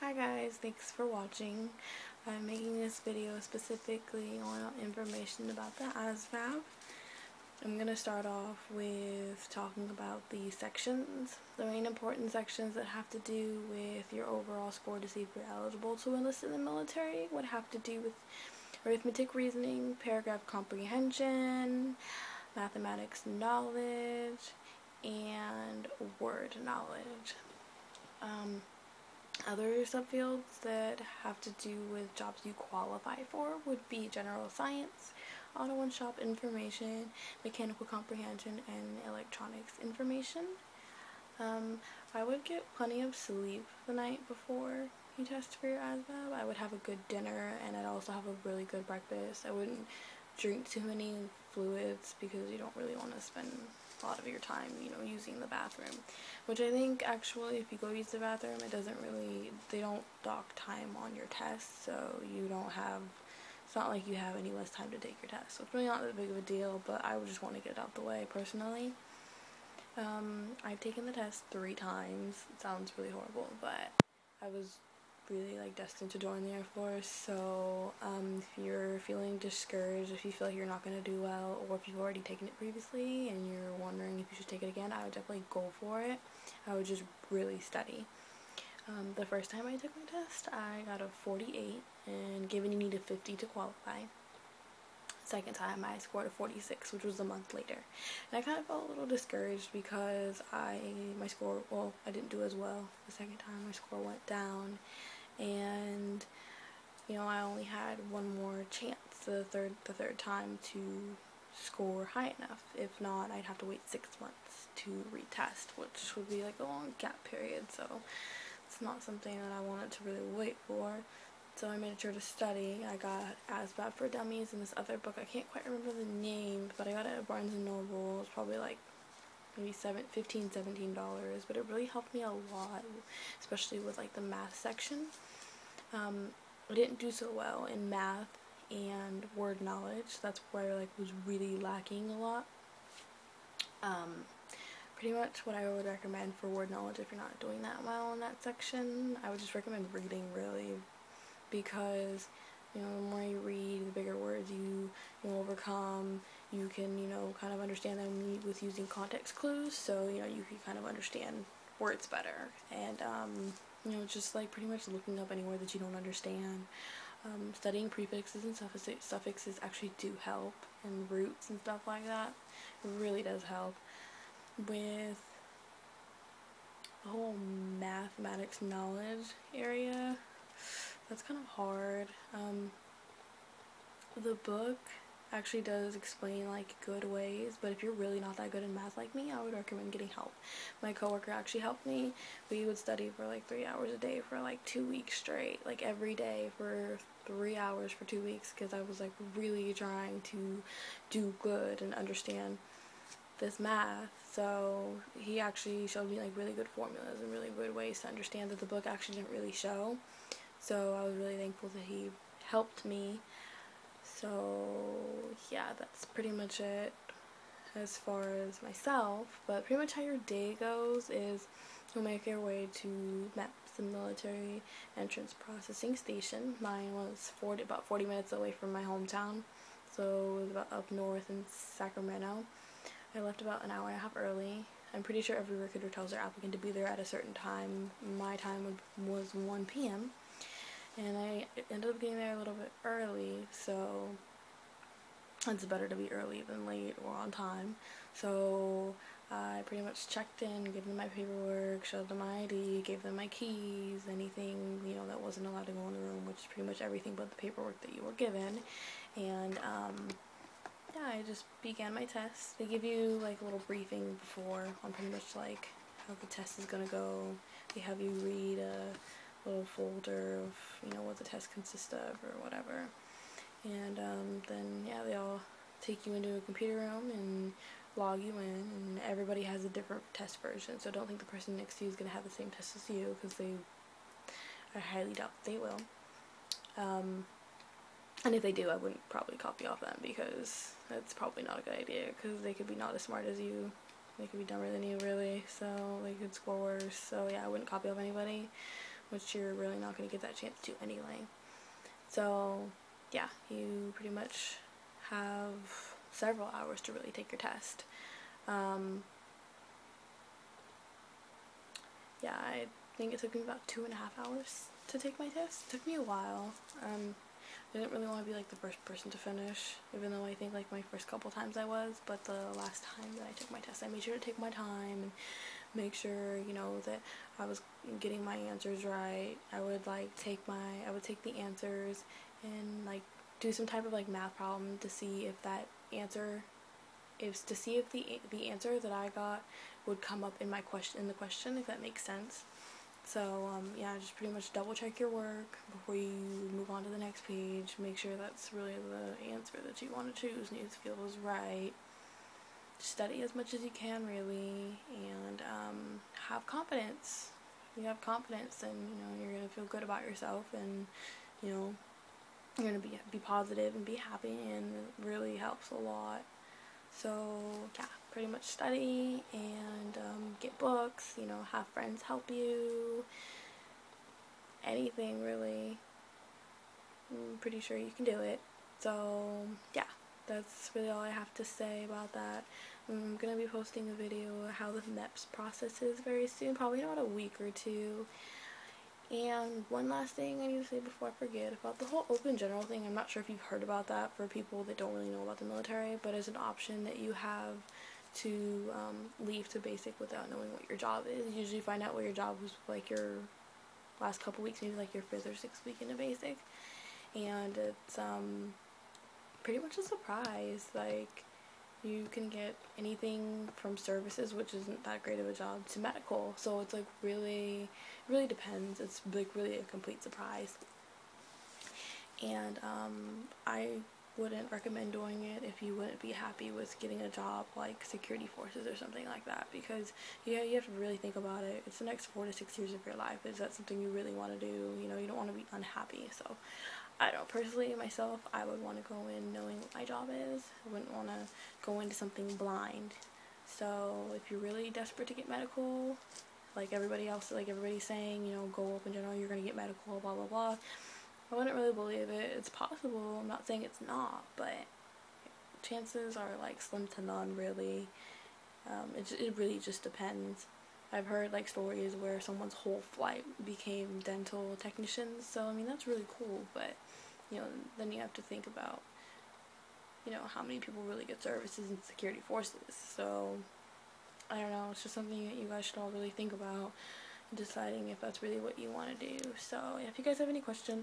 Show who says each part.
Speaker 1: Hi guys, thanks for watching. I'm making this video specifically on information about the Asvab. I'm going to start off with talking about the sections. The main important sections that have to do with your overall score to see if you're eligible to enlist in the military would have to do with arithmetic reasoning, paragraph comprehension, mathematics knowledge, and word knowledge. Other subfields that have to do with jobs you qualify for would be general science, auto and shop information, mechanical comprehension, and electronics information. I would get plenty of sleep the night before you test for your Asvab. I would have a good dinner, and I'd also have a really good breakfast. I wouldn't drink too many fluids because you don't really want to spend a lot of your time, using the bathroom. Which I think actually if you go use the bathroom, they don't dock time on your test, so it's not like you have any less time to take your test. So it's really not that big of a deal, but I would just want to get it out the way personally. I've taken the test 3 times. It sounds really horrible, but I was really destined to join the Air Force. So if you're feeling discouraged, if you feel like you're not going to do well, or if you've already taken it previously and you're wondering if you should take it again, I would definitely go for it. I would just really study. The first time I took my test, I got a 48, and given you need a 50 to qualify. Second time I scored a 46, which was a month later, and I kind of felt a little discouraged because I didn't do as well the second time. My score went down, and I only had one more chance the third time to score high enough. If not, I'd have to wait 6 months to retest, which would be a long gap period, so it's not something that I wanted to really wait for. So I made sure to study. I got Asvab for Dummies and this other book. I can't quite remember the name, but I got it at Barnes & Noble. It's probably maybe $15, $17, but it really helped me a lot, especially with the math section. I didn't do so well in math and word knowledge. That's where I was really lacking a lot. Pretty much what I would recommend for word knowledge, if you're not doing that well in that section, I would just recommend reading, really, because the more you read, the bigger words you overcome. You can kind of understand them with using context clues, so you can kind of understand words better. And just pretty much looking up any word that you don't understand. Studying prefixes and suffixes actually do help, and roots and stuff like that. It really does help. With the whole mathematics knowledge area, that's kind of hard. The book actually does explain good ways, but if you're really not that good in math like me, I would recommend getting help. My coworker actually helped me. We would study for 3 hours a day for 2 weeks straight, every day for 3 hours for 2 weeks, because I was really trying to do good and understand this math. So he actually showed me really good formulas and really good ways to understand that the book actually didn't really show. So I was really thankful that he helped me. So yeah, that's pretty much it as far as myself. But pretty much how your day goes is you'll make your way to MEPS, the military entrance processing station. Mine was about 40 minutes away from my hometown, so it was about up north in Sacramento. I left about an hour and a half early. I'm pretty sure every recruiter tells their applicant to be there at a certain time. My time was 1 p.m. and I ended up getting there a little bit early, so it's better to be early than late or on time. So I pretty much checked in, gave them my paperwork, showed them my ID, gave them my keys, anything that wasn't allowed to go in the room, which is pretty much everything but the paperwork that you were given. And yeah, I just began my test. They give you a little briefing before on pretty much how the test is gonna go. They have you read a little folder of what the test consists of or whatever. And then yeah, they all take you into a computer room and log you in, and everybody has a different test version, so don't think the person next to you is gonna have the same test as you, because I highly doubt they will. And if they do, I wouldn't probably copy off them, because that's probably not a good idea, because they could be not as smart as you. They could be dumber than you, really, so they could score worse. So yeah, I wouldn't copy off anybody. which you're really not going to get that chance to anyway. So yeah, you pretty much have several hours to really take your test. Yeah, I think it took me about 2.5 hours to take my test. It took me a while. I didn't really want to be like the first person to finish, even though I think like my first couple times I was, but the last time that I took my test, I made sure to take my time and make sure, you know, that I was getting my answers right. I would take the answers and like do some type of like math problem to see if that answer to see if the answer that I got would come up in the question, if that makes sense. So yeah, just pretty much double check your work before you move on to the next page. Make sure that's really the answer that you want to choose and you feel is right. Study as much as you can, really, and have confidence. You have confidence, and you know you're gonna feel good about yourself, and you know you're gonna be positive and be happy, and it really helps a lot. So yeah, pretty much study and get books, you know, have friends help you, anything really. I'm pretty sure you can do it. So yeah, that's really all I have to say about that. I'm gonna be posting a video of how the MEPS process is very soon, probably in about a week or two. And one last thing I need to say before I forget about the whole open general thing. I'm not sure if you've heard about that for people that don't really know about the military, but it's an option that you have to leave to basic without knowing what your job is. You usually find out what your job was like your last couple weeks, maybe like your 5th or 6th week into basic. And it's pretty much a surprise. Like, you can get anything from services, which isn't that great of a job, to medical. So it's like really depends. It's like really a complete surprise. And I wouldn't recommend doing it if you wouldn't be happy with getting a job like security forces or something like that, because you have to really think about it. It's the next 4 to 6 years of your life. Is that something you really want to do? You know, you don't want to be unhappy. So I don't know, personally myself, I would want to go in knowing what my job is. I wouldn't want to go into something blind. So if you're really desperate to get medical, like everybody else, like everybody's saying, you know, go open general, you're going to get medical, blah blah blah, I wouldn't really believe it. It's possible, I'm not saying it's not, but chances are like slim to none, really. It really just depends. I've heard like stories where someone's whole flight became dental technicians, so I mean that's really cool, but you know, then you have to think about, you know, how many people really get services in security forces. So I don't know, it's just something that you guys should all really think about, deciding if that's really what you want to do. So yeah, if you guys have any questions